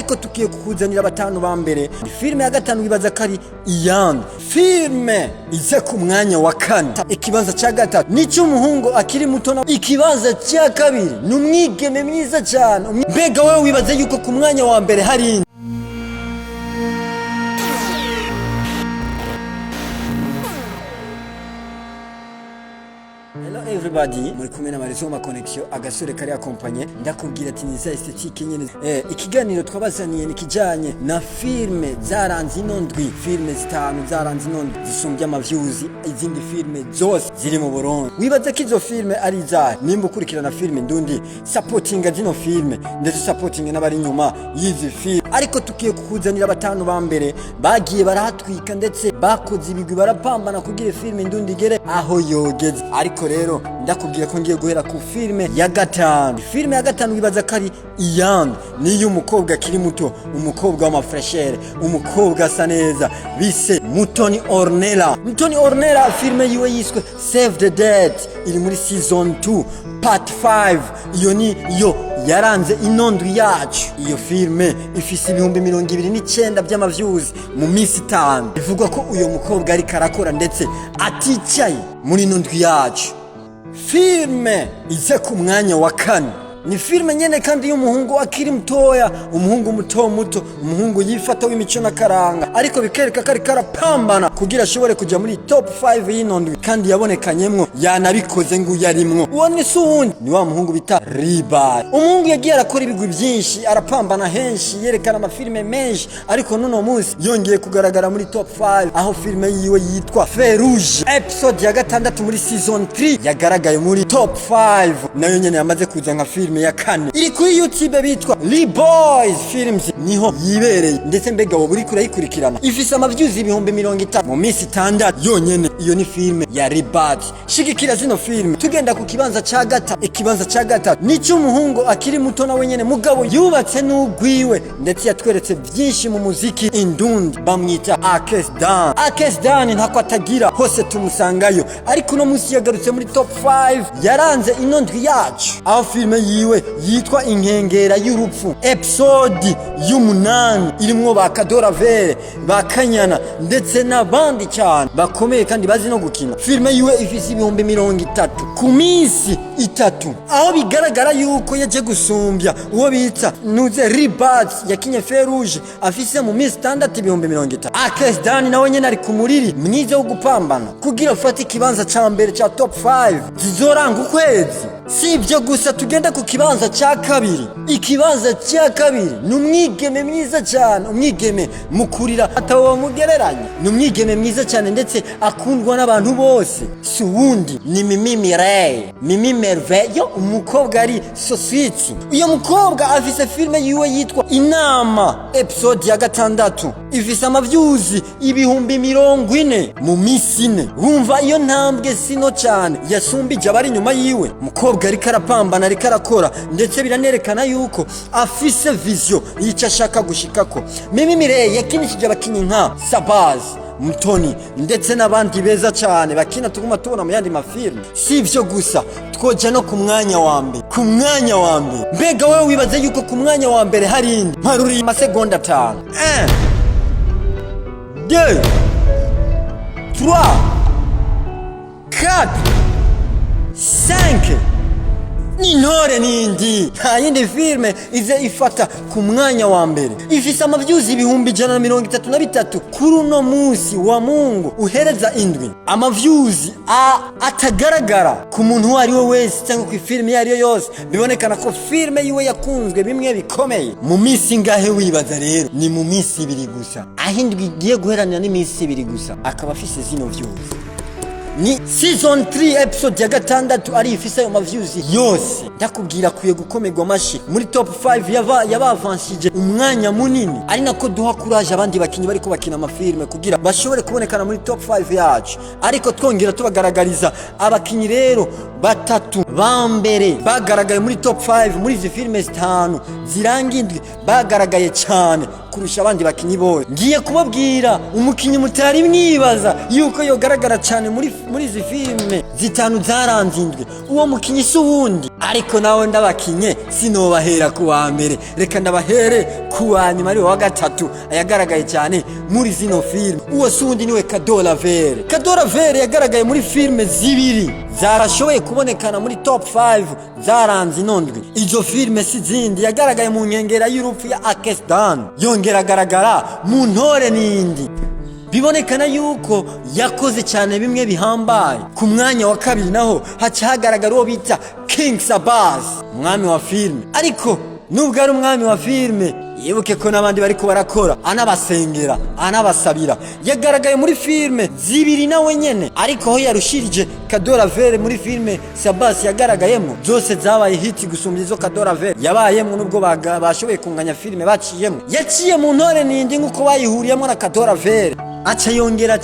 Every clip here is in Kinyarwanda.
ariko tukiye kukuzanira batanu bambere. Filme ya gatanu wibaza kari yaranze. Filme ize ku mwanya wa kane. Ikibanza ca gatatu nico umuhungu akiri muto. Ikibanza ca kabiri numwigeme mwiza cyane. Mbega wewe wibaza yuko ku mwanya wa mbere hari everybody muri kumwe na Marizo ma connection agasore kari akompanye ndakubwira ati niza esthétique nyene ikiganiro twabazaniye nikijanye na filme zaranze indwi, filme zitanu zaranze indwi zisumbye ama views izindi filme zose ziri mu Burundi. Wibaza ko izo filme ari za nimba ukurikirana filme ndundi supportinga zino filme ndetse supporting n'abari nyuma yizi filme, ariko tukiye kukuzanira batanu bambere bagiye barahatwika ndetse bakoze ibigwi barapambana kugira filme ndundi igere aho yogeze. Ariko rero ndakubwira ko ngiye guhera ku filme ya gatanu. Filme ya gatanu wibaza kari yaranze, niyo umukobwa kiri muto, umukobwa w'amafreshere, umukobwa asa neza bise Mutoni Ornella. Mutoni Ornella filme yiwe yiswe Save the Dead, iri muri season 2 part 5. Iyo ni yo yaranze indwi yacu. Iyo filme ifise ibihumbi 29 by'amaviews mu minsi 5. Bivugwa ko uyo mukobwa ari karakora ndetse aticaye muri indwi yacu. Filme ize ku mwanya wa kane ni filme nyene kandi y'umuhungu akiri mutoya, umuhungu muto, umuhungu yifata w'imico na karanga, ariko bikereka kari karapambana kugira ashobore kuja muri top 5 y'indwi kandi yabonekanyemwo yanabikoze ngo yarimwo. Uwo ni suwundi ni wa muhungu bita Riba. Umuhungu yagiye arakora ibigwi byinshi, arapambana henshi, yerekana amafilme menshi, ariko nuno munsi yongeye kugaragara muri top 5 aho filme yiwe yitwa Ferouge episode ya gatandatu muri season 3 yagaragaye muri top 5, nayo nyene yamaze kuza nka filme ya kane. Iri kuri YouTube bitwa Lee Boys Films niho yibereye, ndetse mbega wo buri kurayikurikirana ifise amaviews ibihumbi 30 mu minsi 6 yonyene. Iyo ni filme ya Ribat. Shigikira zino filme. Tugenda ku kibanza ca gatatu. Ikibanza ca gatatu nico umuhungu akiri muto na wenyene mugabo yubatse n'ugwiwe ndetse yatweretse byinshi mu muziki indundi, bamwita Akesdan ntako atagira hose tumusangayo, ariko no munsi yagarutse muri top 5 yaranze indwi yacu aho filme yiwe yitwa Inkengera y'urupfu episode y'umunani irimwo bakadora vere, bakanyana ndetse n'abandi cyane bakomeye kandi bazi no gukina. Filme yiwe ifise ibihumbi 30 ku minsi 3, aho bigaragara yuko yaje gusumbya uwo bita nuze Ribat yakinye Ferouge afise mu minsi 6 ibihumbi 30. Akesdan nawe nyene ari kumuriri mwiza wo gupambana kugira afate ikibanza ca mbere ca top 5 zizoranga ukwezi. Si ibyo gusa, tugenda ku kibanza ca kabiri. Ikibanza ca kabiri numwigeme mwiza cyane, umwigeme mukurira atawo mugereranya, numwigeme mwiza cyane ndetse akundwa n'abantu bose. Suwundi ni Mimi Merveille, umukobwa ari so sweet. Uyo mukobwa afise filme yiwe yitwa Inama episode ya gatandatu ifise amaviews ibihumbi 40 mu minsi 4. Wumva iyo ntambwe sino cyane yasumbije abari nyuma yiwe. Mukobwa ari karapambana, ari karakora ndetse biranerekana yuko afise vision yica ashaka gushikako. Mimi Mireye yakinishije abakinyi nka Sabaz, Mutoni ndetse n'abandi beza cyane bakina tuguma tubona mu yandi mafilme. Si ivyo gusa, twoja no ku mwanya wa mbere. Ku mwanya wa mbere mbega wewe wibaze yuko ku mwanya wa mbere hari indi maruri amasegonda 5 2 3 4 5 Nintore nindi nta yindi filme ize ifata ku mwanya wa mbere. Ifise amaviews ibihumbi 133 kuri uno munsi wa Mungu uhereza indwi. Amaviews atagaragara ku muntu wari we wese cyangwa ku filme yari yose, bibonekana ko filme yiwe yakunzwe bimwe bikomeye. Mu minsi ngahe wibaza rero? Ni mu minsi 2 gusa, ahindwi giye guheranira n'iminsi 2 gusa akaba afise zino views. Ni season 3 episode ya gatandatu ari ifise ayo maviews yose. Ndakubwira kuye gukomerwa amashi muri top 5 yabavanshije umwanya munini, ari nako duha courage abandi bakinyi bariko bakina amafilme kugira bashobore kubonekana muri top 5 yacu. Ariko twongera tubagaragariza abakinyi rero batatu bambere bagaragaye muri top 5 muri izi filme 5 ziranga indwi, bagaragaye cyane kurusha abandi bakinyi bose. Ngiye kubabwira umukinyi mutari mwibaza yuko yogaragara cyane muri izi filme 5 zaranze indwi. Uwo mukinyi suwundi ariko nawe ndabakinye sinobahera ku wa mbere, reka ndabahere ku wa nyuma ari wa gatatu yagaragaye cyane muri zino filime. Uwo sundi niwe Kadora Vere yagaragaye muri filime zibiri zarashoboye kubonekana muri top 5 zaranze inondwi. Izo filime si zindi, yagaragaye mu nkengera y'urupfu ya Akestan, yongera agaragara mu ntore n'indi. Bibonekana yuko yakoze cyane bimwe bihambaye. Ku mwanya wa kabiri naho haca hagaragara uwo bita King Sabaz, umwami wa filime. Ariko nubwo ari umwami wa filime, yibuke ko n'abandi bariko barakora anabasengera anabasabira. Yagaragaye muri filime zibiri nawe nyene, ariko ho yarushirije Kadora Vere muri filime Sabaz yagaragayemo zose zabaye hit gusumbya izo Kadora Vere yabayemo, nubwo bashoboye kunganya filime baciyemo. Yaciye mu ntore n'indi nkuko bayihuriyemo na Kadora Vere, aca yongera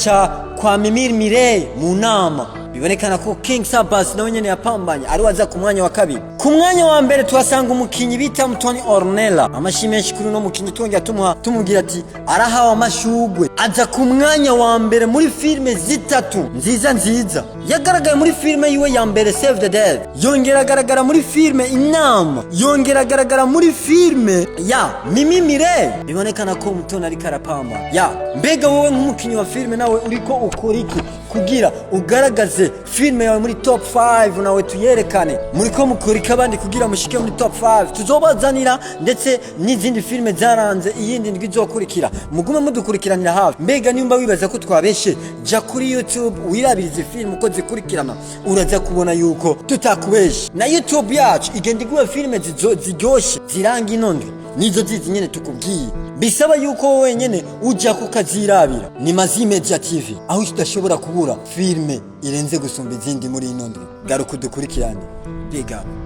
kwa Mimir Mirey mu nama. Bibonekana ko King Sabaz nawe nyene yapambanye ari waza ku mwanya wa kabiri. Ku mwanya wa mbere tuhasanga umukinyi bita Mutoni Ornella. Amashimenshi kuri no mukinyi twongera tumubwira ati arahawe amashugwe. Aza ku mwanya wa mbere muri filime zitatu nziza. Yagaragaye muri filime yiwe ya mbere Save the Dead, yongera agaragara muri filime Inama, yongera agaragara muri filime ya Mimi Mirey. Bibonekana ko Mutoni ari karapamba. Mbega wowe nk'umukinyi wa filime nawe uriko ukora iki kugira ugaragaze filime yawe muri top 5 nawe tuyerekane? Muriko mukorika abandi kugira mushike muri top 5 tuzobazanira, ndetse n'izindi filime zaranze iyindi ndwi zokurikira. Mugume mudukurikiranira hafi. Mbega nimba wibaza ko twabeshe, ja kuri YouTube wirabirize filime uko zikurikirana, uraza kubona yuko tutakubeshe. Na YouTube yacu igenda iguha filime ziryoshe ziranga inondwe nizo zizi nyene tukubwiye. Bisaba yuko wenyene uja kukazirabira. Ni Mazi Media TV, aho tudashobora kubura filime irenze gusumba izindi muri inondwe. Garuka udukurikirane. Big up.